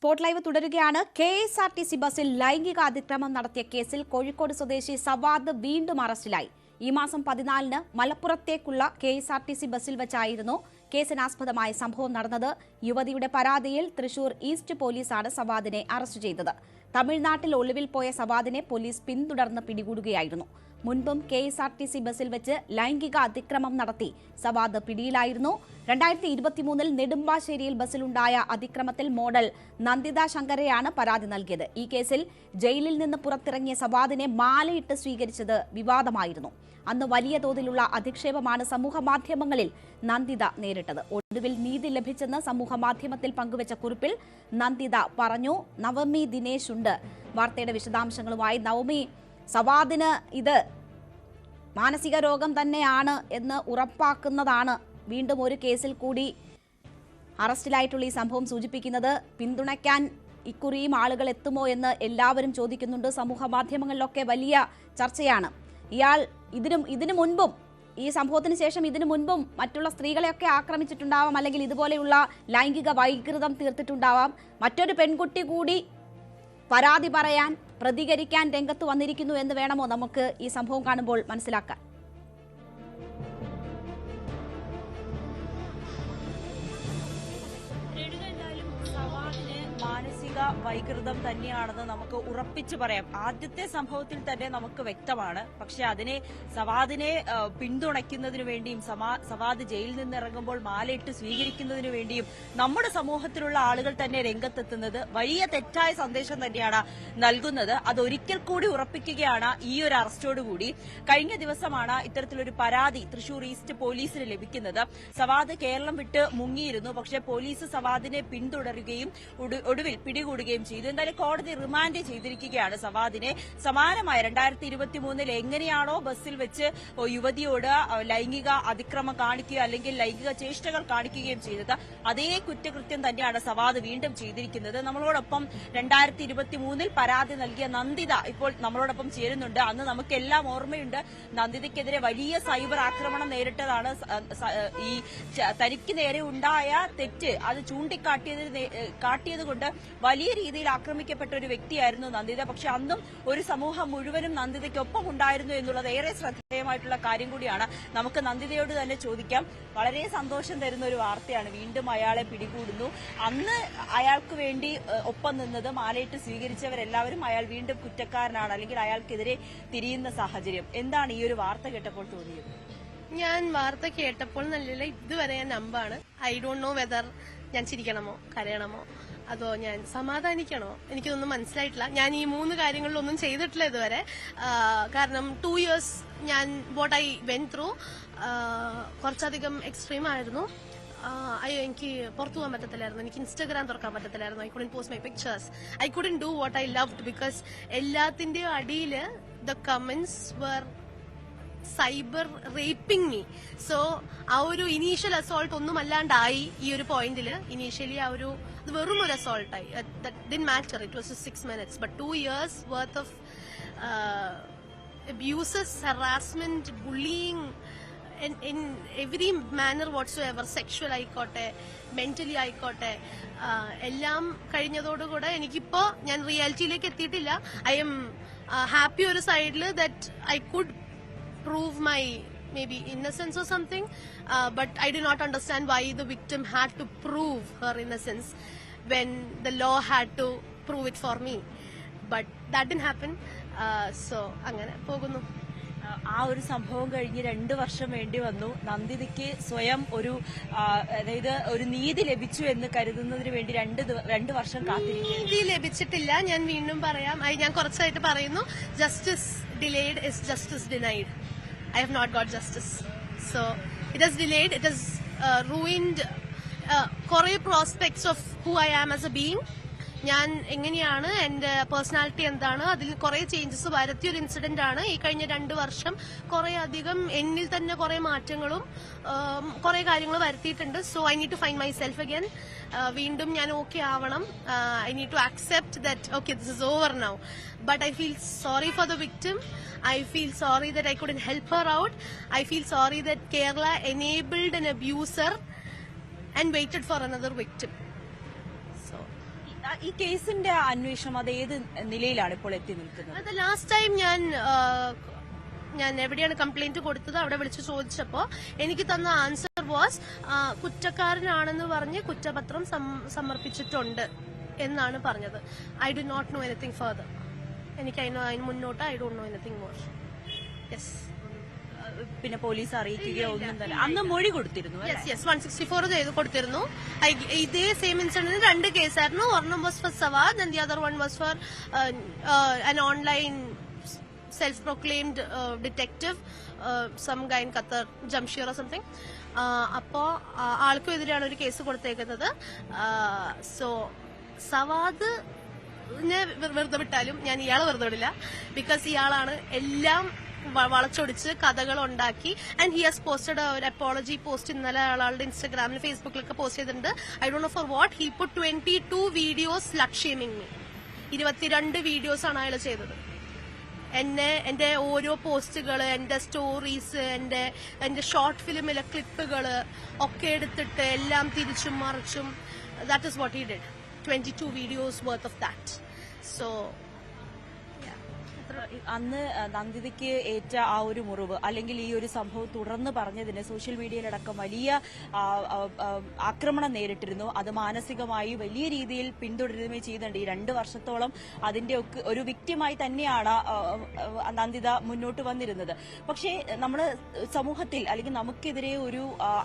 Spot live തുടരുകയാണ്. KSRTC ബസ്സിൽ ലൈംഗിക അതിക്രമം നടത്തിയ കേസിൽ കോഴിക്കോട് സ്വദേശി സവാദ് വീണ്ടും അറസ്റ്റിലായി. ഈ മാസം 14-ന് മലപ്പുറത്തേക്കുള്ള KSRTC ബസ്സിൽ വെച്ചായിരുന്നു കേസിനാസ്പദമായ സംഭവം നടന്നത്. യുവതിയുടെ പരാതിയിൽ തൃശൂർ ഈസ്റ്റ് പോലീസാണ് സവാദിനെ അറസ്റ്റ് ചെയ്തത്. തമിഴ്നാട്ടിൽ ഒളിവിൽ പോയ സവാദിനെ പോലീസ് പിന്തുടർന്ന് പിടികൂടുകയായിരുന്നു. മുൻപും KSRTC ബസ്സിൽ വെച്ച് ലൈംഗിക അതിക്രമം നടത്തി സവാദ് പിടിയിലായിരുന്നു. 2023-ൽ നെടുമ്പാശ്ശേരിയിൽ ബസ്സിലുണ്ടായ അതിക്രമത്തിൽ മോഡൽ നന്ദിത ശങ്കരയാണ് പരാതി നൽകിയത്. ഈ കേസിൽ ജയിലിൽ നിന്ന് പുറത്തിറങ്ങിയ സവാദിനെ മാലയിട്ട് സ്വീകരിച്ചത് വിവാദമായിരുന്നു. അന്ന് വലിയ തോതിലുള്ള അധിക്ഷേപമാണ് സമൂഹമാധ്യമങ്ങളിൽ നന്ദിത നേരിട്ടത്. ഒടുവിൽ നീതി ലഭിച്ചെന്ന് സമൂഹമാധ്യമത്തിൽ പങ്കുവച്ച കുറിപ്പിൽ നന്ദിത പറഞ്ഞു. നവമി ദിനേശ് ഉണ്ട് വാർത്തയുടെ വിശദാംശങ്ങളുമായി. നവമി, സവാദിന് ഇത് മാനസിക രോഗം തന്നെയാണ് എന്ന് ഉറപ്പാക്കുന്നതാണ് വീണ്ടും ഒരു കേസിൽ കൂടി അറസ്റ്റിലായിട്ടുള്ള ഈ സംഭവം സൂചിപ്പിക്കുന്നത്. പിന്തുണയ്ക്കാൻ ഇക്കുറിയും ആളുകൾ എത്തുമോ എന്ന് എല്ലാവരും ചോദിക്കുന്നുണ്ട്. സമൂഹ മാധ്യമങ്ങളിലൊക്കെ വലിയ ചർച്ചയാണ്. ഇയാൾ ഇതിനു മുൻപും ഈ സംഭവത്തിന് ശേഷം ഇതിനു മുൻപും മറ്റുള്ള സ്ത്രീകളെയൊക്കെ ആക്രമിച്ചിട്ടുണ്ടാവാം, അല്ലെങ്കിൽ ഇതുപോലെയുള്ള ലൈംഗിക വൈകൃതം തീർത്തിട്ടുണ്ടാവാം. മറ്റൊരു പെൺകുട്ടി കൂടി പരാതി പറയാൻ, പ്രതികരിക്കാൻ രംഗത്ത് വന്നിരിക്കുന്നു എന്ന് വേണമോ നമുക്ക് ഈ സംഭവം കാണുമ്പോൾ മനസ്സിലാക്കാൻ? മാനസിക വൈകൃതം തന്നെയാണെന്ന് നമുക്ക് ഉറപ്പിച്ചു പറയാം. ആദ്യത്തെ സംഭവത്തിൽ തന്നെ നമുക്ക് വ്യക്തമാണ്. പക്ഷെ അതിനെ സവാദിനെ പിന്തുണയ്ക്കുന്നതിനു വേണ്ടിയും സവാദ് ജയിലിൽ നിന്ന് ഇറങ്ങുമ്പോൾ മാലയിട്ട് സ്വീകരിക്കുന്നതിനു വേണ്ടിയും നമ്മുടെ സമൂഹത്തിലുള്ള ആളുകൾ തന്നെ രംഗത്തെത്തുന്നത് വലിയ തെറ്റായ സന്ദേശം തന്നെയാണ് നൽകുന്നത്. അതൊരിക്കൽ കൂടി ഉറപ്പിക്കുകയാണ് ഈ ഒരു അറസ്റ്റോടുകൂടി. കഴിഞ്ഞ ദിവസമാണ് ഇത്തരത്തിലൊരു പരാതി തൃശൂർ ഈസ്റ്റ് പോലീസിന് ലഭിക്കുന്നത്. സവാദ് കേരളം വിട്ട് മുങ്ങിയിരുന്നു. പക്ഷെ പോലീസ് സവാദിനെ പിന്തുടരുകയും ഒടുവിൽ പിടികൂടുകയും ചെയ്തു. എന്തായാലും കോടതി റിമാൻഡ് ചെയ്തിരിക്കുകയാണ് സവാദിനെ. സമാനമായ 2023-ൽ എങ്ങനെയാണോ ബസ്സിൽ വെച്ച് യുവതിയോട് ലൈംഗിക അതിക്രമം കാണിക്കുകയോ അല്ലെങ്കിൽ ലൈംഗിക ചേഷ്ടകൾ കാണിക്കുകയും ചെയ്തത്, അതേ കുറ്റകൃത്യം തന്നെയാണ് സവാദ് വീണ്ടും ചെയ്തിരിക്കുന്നത്. നമ്മളോടൊപ്പം 2023-ൽ പരാതി നൽകിയ നന്ദിത ഇപ്പോൾ നമ്മളോടൊപ്പം ചേരുന്നുണ്ട്. അന്ന് നമുക്കെല്ലാം ഓർമ്മയുണ്ട്, നന്ദിതയ്ക്കെതിരെ വലിയ സൈബർ ആക്രമണം നേരിട്ടതാണ്. ഈ തനിക്ക് നേരെ ഉണ്ടായ തെറ്റ് അത് കാട്ടിയത് കൊണ്ട് വലിയ രീതിയിൽ ആക്രമിക്കപ്പെട്ട ഒരു വ്യക്തിയായിരുന്നു നന്ദിത. പക്ഷെ അന്നും ഒരു സമൂഹം മുഴുവനും നന്ദിതയ്ക്കൊപ്പം ഉണ്ടായിരുന്നു എന്നുള്ളത് ഏറെ ശ്രദ്ധേയമായിട്ടുള്ള കാര്യം കൂടിയാണ്. നമുക്ക് നന്ദിതയോട് തന്നെ ചോദിക്കാം. വളരെ സന്തോഷം തരുന്ന ഒരു വാർത്തയാണ്, വീണ്ടും അയാളെ പിടികൂടുന്നു. അന്ന് അയാൾക്ക് വേണ്ടി ഒപ്പം നിന്നത്, മാലയിട്ട് സ്വീകരിച്ചവരെല്ലാവരും അയാൾ വീണ്ടും കുറ്റക്കാരനാണ് അല്ലെങ്കിൽ അയാൾക്കെതിരെ തിരിയുന്ന സാഹചര്യം. എന്താണ് ഈ ഒരു വാർത്ത കേട്ടപ്പോൾ തോന്നിയത്? ഞാൻ വാർത്ത കേട്ടപ്പോൾ നല്ല ഇതുവരെ ഞാൻ നമ്പാണ്. ഐ ഡോണ്ട് നോ വെദർ ഞാൻ ചിരിക്കണമോ കരയണമോ അതോ ഞാൻ സമാധാനിക്കണോ, എനിക്കൊന്നും മനസ്സിലായിട്ടില്ല. ഞാൻ ഈ 3 കാര്യങ്ങളിലൊന്നും ചെയ്തിട്ടില്ല ഇതുവരെ. കാരണം 2 years ഞാൻ വാട്ട് ഐ വെന്റ് ത്രൂ കുറച്ചധികം എക്സ്ട്രീം ആയിരുന്നു. അയ്യോ, എനിക്ക് പുറത്തു പോകാൻ പറ്റത്തില്ലായിരുന്നു, എനിക്ക് ഇൻസ്റ്റാഗ്രാം തുറക്കാൻ പറ്റത്തില്ലായിരുന്നു. I couldn't post my pictures, I couldn't do what I loved because എല്ലാത്തിന്റെയും അടിയിൽ the comments were cyber raping me. So ആ ഒരു ഇനീഷ്യൽ അസോൾട്ട് ഒന്നും അല്ലാണ്ടായി ഈ ഒരു പോയിന്റില്. ഇനീഷ്യലി ആ ഒരു വെറും ഒരു അസോൾട്ടായി. That didn't matter, it was 6 minutes. But 2 years worth of abuses, harassment, bullying in every manner whatsoever, sexual ആയിക്കോട്ടെ മെന്റലി ആയിക്കോട്ടെ, എല്ലാം കഴിഞ്ഞതോടുകൂടെ എനിക്കിപ്പോ ഞാൻ റിയാലിറ്റിയിലേക്ക് എത്തിയിട്ടില്ല. ഐ എം ഹാപ്പി ഒരു സൈഡില് that I could prove my maybe innocence or something, but I do not understand why the victim had to prove her innocence when the law had to prove it for me. But that didn't happen. So അങ്ങനെ പോകുന്നു. ആ ഒരു സംഭവം കഴിഞ്ഞ് 2 വർഷം വേണ്ടി വന്നു നന്ദിതയ്ക്ക് സ്വയം അതായത് ഒരു നീതി ലഭിച്ചു എന്ന് കരുതുന്നതിന് വേണ്ടി 2 വർഷം കാത്തിരിക്കും. നീതി ലഭിച്ചിട്ടില്ല. ഞാൻ വീണ്ടും പറയാം, ഞാൻ കുറച്ചായിട്ട് പറയുന്നു, justice delayed is justice denied. I have not got justice. So it has delayed, it has ruined kore prospects of who I am as a being. ഞാൻ എങ്ങനെയാണ്, എന്റെ പേഴ്സണാലിറ്റി എന്താണ്, അതിൽ കുറെ ചേഞ്ചസ് വരുത്തിയ ഒരു ഇൻസിഡന്റ് ആണ് ഈ കഴിഞ്ഞ 2 വർഷം. കുറെ അധികം എന്നിൽ തന്നെ കുറെ മാറ്റങ്ങളും കുറെ കാര്യങ്ങൾ വരുത്തിയിട്ടുണ്ട്. So I need to find myself again. വീണ്ടും ഞാൻ ഓക്കെ ആവണം. I need to accept that okay, this is over now. But I feel sorry for the victim. I feel sorry that I couldn't help her out. I feel sorry that Kerala enabled an abuser and waited for another victim. So ഈ കേസിന്റെ അന്വേഷണം അത് ഏത് നിലയിലാണ് ഇപ്പോൾ എത്തി നിൽക്കുന്നത്? അത് ലാസ്റ്റ് ടൈം ഞാൻ എവിടെയാണ് കംപ്ലൈന്റ് കൊടുത്തത് അവിടെ വിളിച്ച് ചോദിച്ചപ്പോ എനിക്ക് തന്ന ആൻസർ വാസ് കുറ്റക്കാരനാണെന്ന് പറഞ്ഞ് കുറ്റപത്രം സമർപ്പിച്ചിട്ടുണ്ട് എന്നാണ് പറഞ്ഞത്. I do not know anything further. എനിക്ക് അതിന് മുന്നോട്ട് I don't know anything more. Yes. പിന്നെ പോലീസ് അറിയിക്കുകയോ ഒന്നും തന്നെ അന്ന് മൊഴി കൊടുത്തിരുന്നു? യെസ് 164 ചെയ്ത് കൊടുത്തിരുന്നു. ഇതേ സെയിം ഇൻസിഡന്റിന് 2 കേസായിരുന്നു. ഒരെണ്ണം was for Sawad and the other one was for an online self-proclaimed detective, some guy in Qatar, Jamshir or something. അപ്പോ ആൾക്കും എതിരെയാണ് ഒരു കേസ് കൊടുത്തേക്കുന്നത്. സോ സവാദ് വെറുതെ വിട്ടാലും ഞാൻ ഇയാളെ വെറുതെ വിടില്ല. ബിക്കോസ് ഇയാളാണ് എല്ലാം വളച്ചൊടിച്ച് കഥകൾ ഉണ്ടാക്കി. ആൻഡ് ഹി ഹാസ് പോസ്റ്റഡ് ഒരു അപ്പോളജി പോസ്റ്റ് ഇന്നലെ ആളുടെ ഇൻസ്റ്റാഗ്രാമിൽ ഫേസ്ബുക്കിലൊക്കെ പോസ്റ്റ് ചെയ്തിട്ടുണ്ട്. I don't know for what. He put 22 videos slut shaming me. 22 videos ആണ് അയാൾ ചെയ്തത്. എന്റെ ഓരോ പോസ്റ്റുകള്, എന്റെ സ്റ്റോറീസ്, എന്റെ ഷോർട്ട് ഫിലിമിലെ ക്ലിപ്പുകള് ഒക്കെ എടുത്തിട്ട് എല്ലാം തിരിച്ചും മറിച്ചും. That is what he did. 22 videos worth of that. So അന്ന് നന്ദിതയ്ക്ക് ഏറ്റ ആ ഒരു മുറിവ് അല്ലെങ്കിൽ ഈ ഒരു സംഭവം തുടർന്ന് പറഞ്ഞതിന് സോഷ്യൽ മീഡിയയിലടക്കം വലിയ ആക്രമണം നേരിട്ടിരുന്നു. അത് മാനസികമായി വലിയ രീതിയിൽ പിന്തുടരുകയും ചെയ്തിട്ടുണ്ട്. ഈ 2 വർഷത്തോളം അതിന്റെ ഒക്കെ ഒരു വിക്ടിമായി തന്നെയാണ് നന്ദിത മുന്നോട്ട് വന്നിരുന്നത്. പക്ഷേ നമ്മൾ സമൂഹത്തിൽ അല്ലെങ്കിൽ നമുക്കെതിരെ ഒരു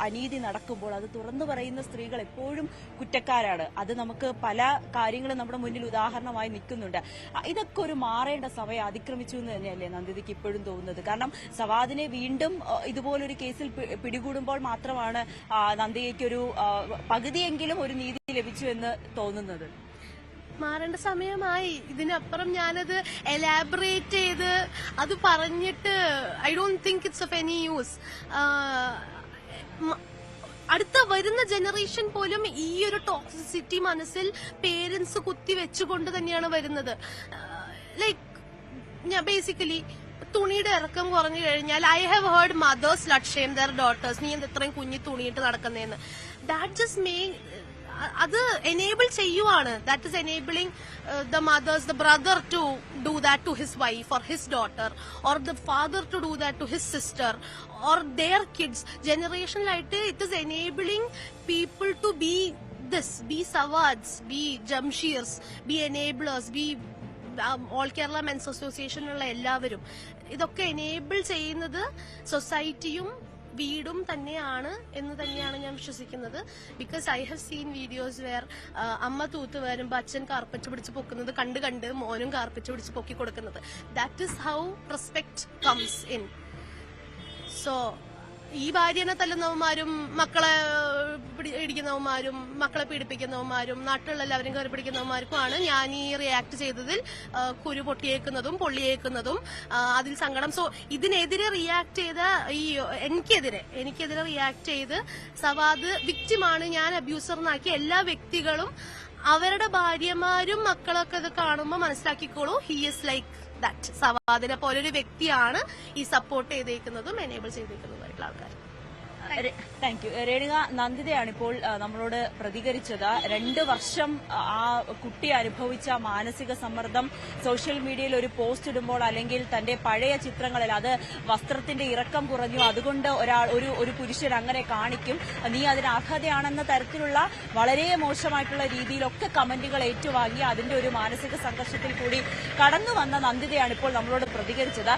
അനീതി നടക്കുമ്പോൾ അത് തുറന്നു പറയുന്ന സ്ത്രീകൾ എപ്പോഴും കുറ്റക്കാരാണ്. അത് നമുക്ക് പല കാര്യങ്ങളും നമ്മുടെ മുന്നിൽ ഉദാഹരണമായി നിൽക്കുന്നുണ്ട്. ഇതൊക്കെ ഒരു മാറേണ്ട സമയം അതിക്രമിച്ചു എന്ന് തന്നെയല്ലേ നന്ദിതയ്ക്ക് ഇപ്പോഴും തോന്നുന്നത്? കാരണം സവാദിനെ വീണ്ടും ഇതുപോലൊരു കേസിൽ പിടികൂടുമ്പോൾ മാത്രമാണ് നന്ദിതയ്ക്കൊരു പകുതിയെങ്കിലും ഒരു നീതി ലഭിച്ചു എന്ന് തോന്നുന്നത്. മാറേണ്ട സമയമായി. ഇതിനപ്പുറം ഞാനത് എലാബറേറ്റ് ചെയ്ത് അത് പറഞ്ഞിട്ട് I don't think it's of any use. അടുത്ത വരുന്ന ജനറേഷൻ പോലും ഈ ഒരു ടോക്സിസിറ്റി മനസ്സിൽ പേരൻസ് കുത്തിവെച്ചുകൊണ്ട് തന്നെയാണ് വരുന്നത്. ലൈക്ക് ഞാൻ ബേസിക്കലി തുണിയുടെ ഇറക്കം കുറഞ്ഞു കഴിഞ്ഞാൽ I have heard mothers slut shame their daughters. നീ ഇത്രയും കുഞ്ഞി തുണിയിട്ട് നടക്കുന്നതെന്ന്. ദാറ്റ് ജസ്റ്റ് മേക്ക് അത് എനേബിൾ ചെയ്യുവാണ്. That is enabling the mothers, the brother to do that to his wife or his daughter, or the father to do that to his sister or their kids. ജനറേഷനിലായിട്ട് it is enabling people to be this, be സവാദ്സ്, be ജംഷീർസ്, be enablers, be all Kerala mens അസോസിയേഷനുള്ള എല്ലാവരും. ഇതൊക്കെ enable ചെയ്യുന്നത് സൊസൈറ്റിയും വീടും തന്നെയാണ് എന്ന് തന്നെയാണ് ഞാൻ വിശ്വസിക്കുന്നത്. Because I have seen videos where അമ്മ തൂത്ത് വരുമ്പോ അച്ഛൻ കാർപ്പറ്റ് പിടിച്ച് പൊക്കുന്നത് കണ്ട് മോനും കാർപ്പറ്റ് പിടിച്ച് പൊക്കി കൊടുക്കുന്നത്. That is how respect comes in. So ഈ ഭാര്യനെ തല്ലുന്നവന്മാരും മക്കളെ ഇടിക്കുന്നവന്മാരും മക്കളെ പീഡിപ്പിക്കുന്നവന്മാരും നാട്ടിലുള്ള എല്ലാവരും കയറി പിടിക്കുന്നവന്മാർക്കുമാണ് ഞാൻ ഈ റിയാക്ട് ചെയ്തതിൽ കുരു പൊട്ടിയേക്കുന്നതും പൊള്ളിയേക്കുന്നതും അതിൽ സങ്കടം. സോ ഇതിനെതിരെ റിയാക്ട് ചെയ്ത എനിക്കെതിരെ റിയാക്ട് ചെയ്ത് സവാദ് വിക്ടിമാണ്, ഞാൻ അബ്യൂസറിനാക്കി എല്ലാ വ്യക്തികളും അവരുടെ ഭാര്യമാരും മക്കളൊക്കെ ഇത് കാണുമ്പോൾ മനസ്സിലാക്കിക്കോളൂ, ഹി ഈസ് ലൈക്ക് ദാറ്റ്. സവാദിനെ പോലൊരു വ്യക്തിയാണ് ഈ സപ്പോർട്ട് ചെയ്തേക്കുന്നതും എനേബിൾ ചെയ്തേക്കുന്നതുമായിട്ടുള്ള ആൾക്കാർ. Thank you. രേണുക, നന്ദിതയാണ് ഇപ്പോൾ നമ്മളോട് പ്രതികരിച്ചത്. 2 വർഷം ആ കുട്ടി അനുഭവിച്ച മാനസിക സമ്മർദ്ദം സോഷ്യൽ മീഡിയയിൽ ഒരു പോസ്റ്റ് ഇടുമ്പോൾ അല്ലെങ്കിൽ തന്റെ പഴയ ചിത്രങ്ങളിൽ അത് വസ്ത്രത്തിന്റെ ഇറക്കം കുറഞ്ഞു, അതുകൊണ്ട് ഒരു പുരുഷൻ അങ്ങനെ കാണിക്കും, നീ അതിന് അർഹതയാണെന്ന തരത്തിലുള്ള വളരെ മോശമായിട്ടുള്ള രീതിയിലൊക്കെ കമന്റുകൾ ഏറ്റുവാങ്ങി അതിന്റെ ഒരു മാനസിക സംഘർഷത്തിൽ കൂടി കടന്നു വന്ന നന്ദിതയാണ് ഇപ്പോൾ നമ്മളോട് പ്രതികരിച്ചത്.